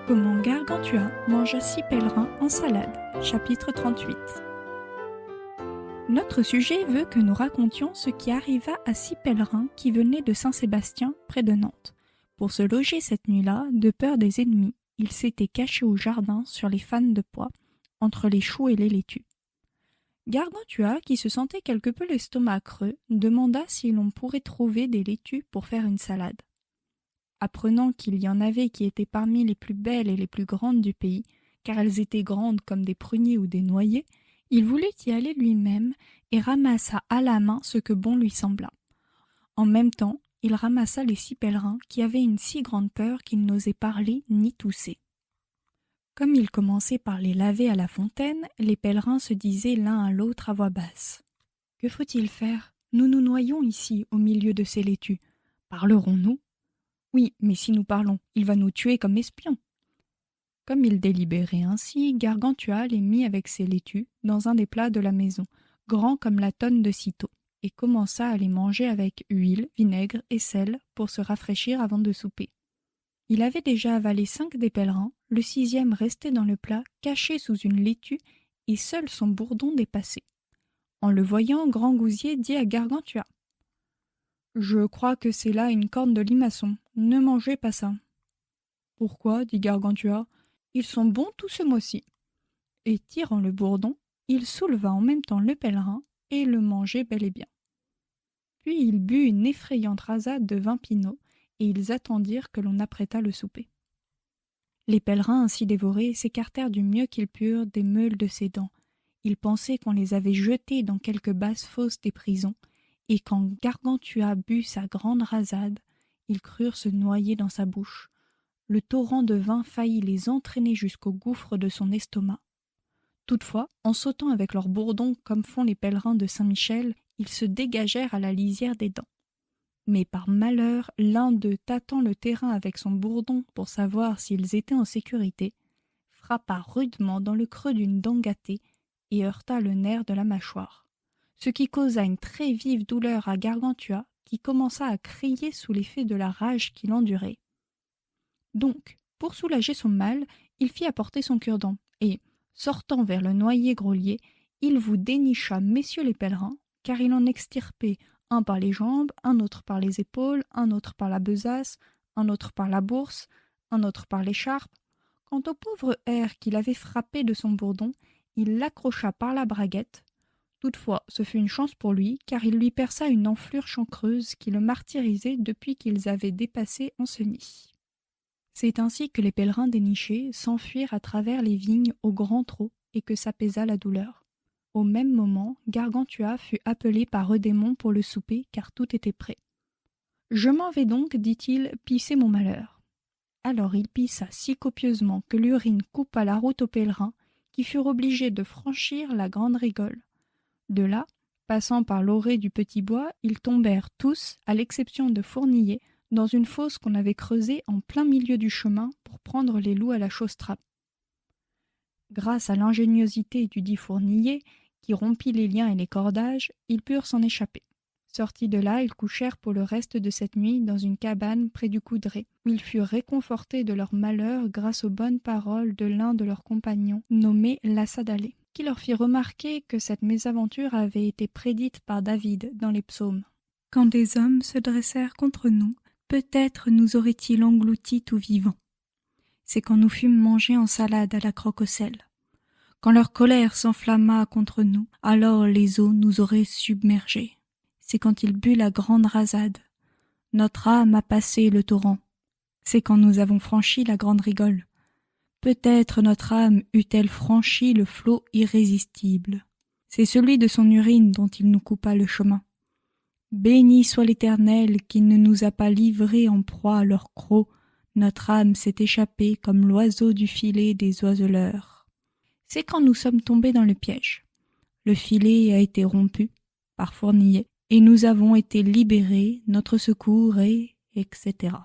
Comment Gargantua mangea 6 pèlerins en salade, chapitre 38. Notre sujet veut que nous racontions ce qui arriva à 6 pèlerins qui venaient de Saint-Sébastien, près de Nantes. Pour se loger cette nuit-là, de peur des ennemis, ils s'étaient cachés au jardin sur les fannes de pois, entre les choux et les laitues. Gargantua, qui se sentait quelque peu l'estomac creux, demanda si l'on pourrait trouver des laitues pour faire une salade. Apprenant qu'il y en avait qui étaient parmi les plus belles et les plus grandes du pays, car elles étaient grandes comme des pruniers ou des noyers, il voulut y aller lui-même et ramassa à la main ce que bon lui sembla. En même temps, il ramassa les 6 pèlerins qui avaient une si grande peur qu'ils n'osaient parler ni tousser. Comme ils commençaient par les laver à la fontaine, les pèlerins se disaient l'un à l'autre à voix basse. « Que faut-il faire? Nous nous noyons ici, au milieu de ces laitues. Parlerons-nous? Oui, mais si nous parlons, il va nous tuer comme espions. » Comme ils délibéraient ainsi, Gargantua les mit avec ses laitues dans un des plats de la maison, grand comme la tonne de Cîteaux, et commença à les manger avec huile, vinaigre et sel pour se rafraîchir avant de souper. Il avait déjà avalé 5 des pèlerins, le 6e restait dans le plat, caché sous une laitue, et seul son bourdon dépassait. En le voyant, Grand Gousier dit à Gargantua. « Je crois que c'est là une corne de limaçon, ne mangez pas ça. »« Pourquoi » dit Gargantua. « Ils sont bons tout ce mois-ci. » Et tirant le bourdon, il souleva en même temps le pèlerin et le mangeait bel et bien. Puis il but une effrayante rasade de vin pinot, et ils attendirent que l'on apprêtât le souper. Les pèlerins ainsi dévorés s'écartèrent du mieux qu'ils purent des meules de ses dents. Ils pensaient qu'on les avait jetés dans quelque basse fosse des prisons, et quand Gargantua but sa grande rasade, ils crurent se noyer dans sa bouche. Le torrent de vin faillit les entraîner jusqu'au gouffre de son estomac. Toutefois, en sautant avec leurs bourdons comme font les pèlerins de Saint-Michel, ils se dégagèrent à la lisière des dents. Mais par malheur, l'un d'eux, tâtant le terrain avec son bourdon pour savoir s'ils étaient en sécurité, frappa rudement dans le creux d'une dent gâtée et heurta le nerf de la mâchoire, ce qui causa une très vive douleur à Gargantua, qui commença à crier sous l'effet de la rage qu'il endurait. Donc, pour soulager son mal, il fit apporter son cure-dent, et, sortant vers le noyer grolier, il vous dénicha messieurs les pèlerins, car il en extirpait un par les jambes, un autre par les épaules, un autre par la besace, un autre par la bourse, un autre par l'écharpe. Quant au pauvre hère qu'il avait frappé de son bourdon, il l'accrocha par la braguette. Toutefois, ce fut une chance pour lui, car il lui perça une enflure chancreuse qui le martyrisait depuis qu'ils avaient dépassé Ancenis. C'est ainsi que les pèlerins dénichés s'enfuirent à travers les vignes au grand trot et que s'apaisa la douleur. Au même moment, Gargantua fut appelé par Eudémon pour le souper, car tout était prêt. « Je m'en vais donc, dit-il, pisser mon malheur. » Alors il pissa si copieusement que l'urine coupa la route aux pèlerins, qui furent obligés de franchir la grande rigole. De là, passant par l'orée du petit bois, ils tombèrent tous, à l'exception de Fournier, dans une fosse qu'on avait creusée en plein milieu du chemin pour prendre les loups à la chausse-trappe. Grâce à l'ingéniosité du dit Fournier, qui rompit les liens et les cordages, ils purent s'en échapper. Sortis de là, ils couchèrent pour le reste de cette nuit dans une cabane près du coudray, où ils furent réconfortés de leur malheur grâce aux bonnes paroles de l'un de leurs compagnons, nommé Lassadalé, qui leur fit remarquer que cette mésaventure avait été prédite par David dans les psaumes. « Quand des hommes se dressèrent contre nous, peut-être nous auraient-ils engloutis tout vivants. C'est quand nous fûmes mangés en salade à la croque au sel. Quand leur colère s'enflamma contre nous, alors les eaux nous auraient submergés. C'est quand ils but la grande rasade. Notre âme a passé le torrent. C'est quand nous avons franchi la grande rigole. Peut-être notre âme eût-elle franchi le flot irrésistible. C'est celui de son urine dont il nous coupa le chemin. Béni soit l'Éternel qui ne nous a pas livrés en proie à leur croc. Notre âme s'est échappée comme l'oiseau du filet des oiseleurs. C'est quand nous sommes tombés dans le piège. Le filet a été rompu par Fournier, et nous avons été libérés, notre secours et etc.